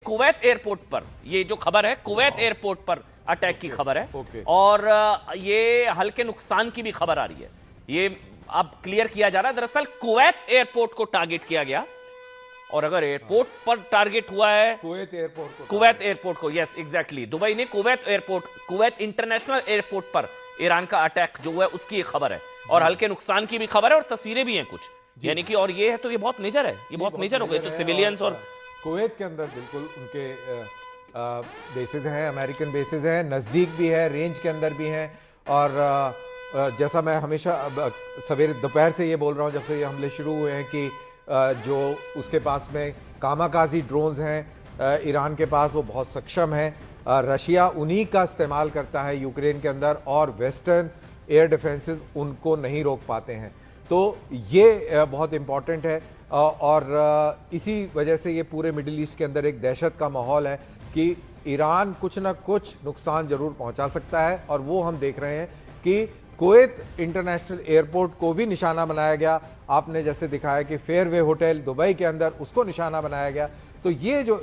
Kuwait airport पर ये जो खबर है, कुवैत एयरपोर्ट पर अटैक की खबर है। और ये हल्के नुकसान की भी खबर आ रही है। ये अब क्लियर किया जा रहा है, दरअसल कुवैत एयरपोर्ट को टारगेट किया गया। और अगर एयरपोर्ट पर टारगेट हुआ है, कुवैत एयरपोर्ट को, यस एग्जैक्टली, दुबई ने Kuwait airport, Kuwait international airport पर ईरान का अटैक जो हुआ है उसकी एक खबर है। और हल्के नुकसान की भी खबर है और तस्वीरें भी हैं कुछ, यानी कि, और ये है तो ये बहुत मेजर है, ये बहुत मेजर हो गए तो सिविलियंस। और कुवैत के अंदर बिल्कुल उनके बेसेस हैं, अमेरिकन बेसेस हैं, नज़दीक भी है, रेंज के अंदर भी हैं। और जैसा मैं हमेशा सवेरे दोपहर से ये बोल रहा हूँ जब से ये हमले शुरू हुए हैं कि जो उसके पास में कामाकाजी ड्रोन्स हैं ईरान के पास, वो बहुत सक्षम है। रशिया उन्हीं का इस्तेमाल करता है यूक्रेन के अंदर, और वेस्टर्न एयर डिफेंसेस उनको नहीं रोक पाते हैं। तो ये बहुत इम्पॉर्टेंट है। और इसी वजह से ये पूरे मिडिल ईस्ट के अंदर एक दहशत का माहौल है कि ईरान कुछ ना कुछ नुकसान जरूर पहुंचा सकता है। और वो हम देख रहे हैं कि कुवैत इंटरनेशनल एयरपोर्ट को भी निशाना बनाया गया। आपने जैसे दिखाया कि फेयरवे होटल दुबई के अंदर, उसको निशाना बनाया गया। तो ये जो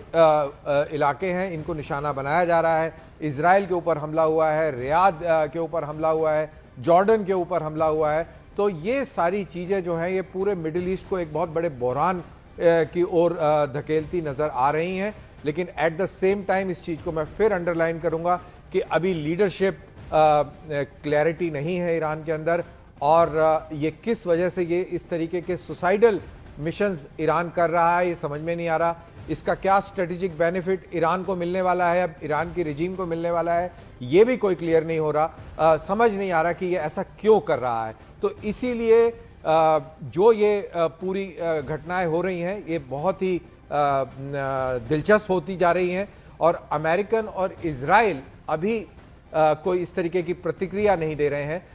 इलाके हैं इनको निशाना बनाया जा रहा है। इजराइल के ऊपर हमला हुआ है, रियाद के ऊपर हमला हुआ है, जॉर्डन के ऊपर हमला हुआ है। तो ये सारी चीज़ें जो हैं ये पूरे मिडिल ईस्ट को एक बहुत बड़े बहरान की ओर धकेलती नज़र आ रही हैं। लेकिन एट द सेम टाइम इस चीज़ को मैं फिर अंडरलाइन करूंगा कि अभी लीडरशिप क्लैरिटी नहीं है ईरान के अंदर। और ये किस वजह से ये इस तरीके के सुसाइडल मिशंस ईरान कर रहा है ये समझ में नहीं आ रहा। इसका क्या स्ट्रेटेजिक बेनिफिट ईरान को मिलने वाला है, अब ईरान की रिजीम को मिलने वाला है, ये भी कोई क्लियर नहीं हो रहा। समझ नहीं आ रहा कि ये ऐसा क्यों कर रहा है। तो इसीलिए जो ये पूरी घटनाएं हो रही हैं ये बहुत ही दिलचस्प होती जा रही हैं। और अमेरिकन और इजराइल अभी कोई इस तरीके की प्रतिक्रिया नहीं दे रहे हैं।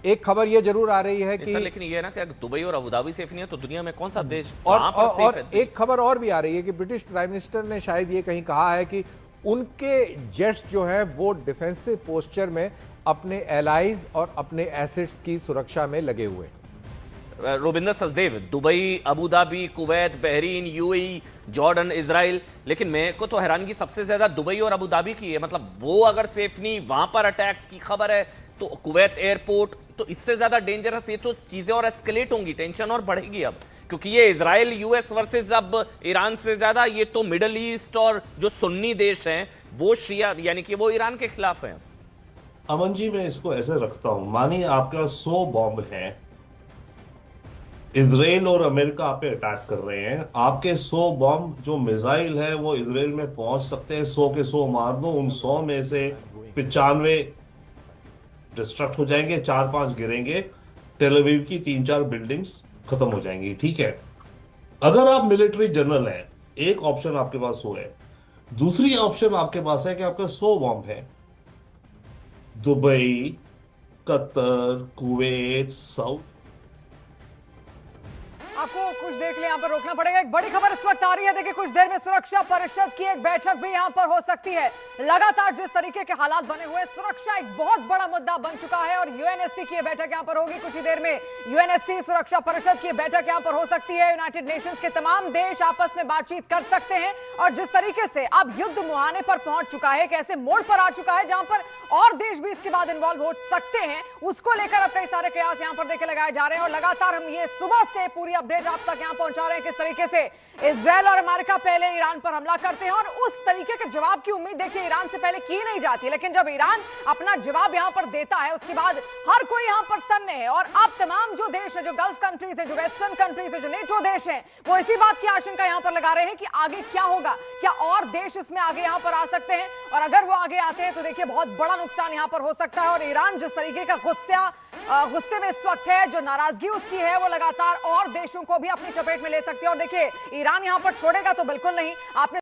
एक खबर ये जरूर आ रही है कि, लेकिन ये ना कि अगर दुबई और अबुधाबी सेफ नहीं है तो दुनिया में कौन सा देश और एक खबर और भी आ रही है कि ब्रिटिश प्राइम मिनिस्टर ने शायद ये कहीं कहा है कि उनके जेट्स जो है वो डिफेंसिव पोस्चर में अपने एलाइज और अपने एसेट्स की सुरक्षा में लगे हुए। Robinder Sachdev, Dubai, Abu Dhabi, Kuwait, Bahrain, UAE, Jordan, Israel, लेकिन मेरे को तो हैरानगी सबसे ज्यादा दुबई और अबुधाबी की है। मतलब वो अगर सेफ नहीं, वहां पर अटैक्स की खबर है, तो कुवैत एयरपोर्ट, तो इससे ज्यादा डेंजरस ये तो चीजें और एस्केलेट होंगी, टेंशन और बढ़ेगी अब, क्योंकि ये इजराइल यूएस वर्सेस अब ईरान से ज्यादा ये तो मिडल ईस्ट और जो सुन्नी देश हैं वो शिया यानी कि वो ईरान के खिलाफ हैं। अमन जी, मैं इसको ऐसे रखता हूं, मानिए आपका 100 बॉम्ब है, इजराइल और अमेरिका आप पे अटैक कर रहे हैं, आपके 100 बॉम्ब जो मिसाइल है वो इजराइल में पहुंच सकते हैं, 100 के 100 मार दो, उन 100 में से 95 डिस्ट्रक्ट हो जाएंगे, 4-5 गिरेंगे, टेल अवीव की 3-4 बिल्डिंग्स खत्म हो जाएंगी। ठीक है, अगर आप मिलिट्री जनरल हैं, एक ऑप्शन आपके पास वो है। दूसरी ऑप्शन आपके पास है कि आपका 100 बॉम्ब है, दुबई, कतर, कुवैत, साउथ। आपको कुछ देख ले, यहाँ पर रोकना पड़ेगा। एक बड़ी खबर इस वक्त आ रही है, देखिए कुछ देर में सुरक्षा परिषद की एक बैठक भी यहाँ पर हो सकती है। लगातार जिस तरीके के हालात बने हुए, सुरक्षा एक बहुत बड़ा मुद्दा बन चुका है और यूएनएससी की बैठक यहाँ पर होगी कुछ ही देर में। यूएनएससी सुरक्षा परिषद की बैठक यहाँ पर हो सकती है। यूनाइटेड नेशंस के तमाम देश आपस में बातचीत कर सकते हैं। और जिस तरीके से अब युद्ध मुहाने पर पहुंच चुका है, कैसे मोड़ पर आ चुका है जहां पर और देश भी इसके बाद इन्वॉल्व हो सकते हैं, उसको लेकर अब कई सारे कयास यहाँ पर देखे लगाए जा रहे हैं। और लगातार हम ये सुबह से पूरी अपडेट आप तक यहाँ पहुंचा रहे हैं किस तरीके से इजराइल और अमेरिका पहले ईरान पर हमला करते हैं और उस तरीके के जवाब की उम्मीद देखिए ईरान से पहले की नहीं जाती, लेकिन जब ईरान अपना जवाब यहां पर देता है उसके बाद हर कोई यहां पर सन्ने है। और अब तमाम जो देश है, जो गल्फ कंट्रीज है, जो वेस्टर्न कंट्रीज है, जो नेटो देश है, वो इसी बात की आशंका यहां पर लगा रहे हैं कि आगे क्या होगा, क्या और देश इसमें आगे यहां पर आ सकते हैं। और अगर वो आगे आते हैं तो देखिए बहुत बड़ा नुकसान यहां पर हो सकता है। और ईरान जिस तरीके का गुस्से में इस वक्त है, जो नाराजगी उसकी है, वो लगातार और देशों को भी अपनी चपेट में ले सकती है। और देखिए ईरान यहां पर छोड़ेगा तो बिल्कुल नहीं। आपने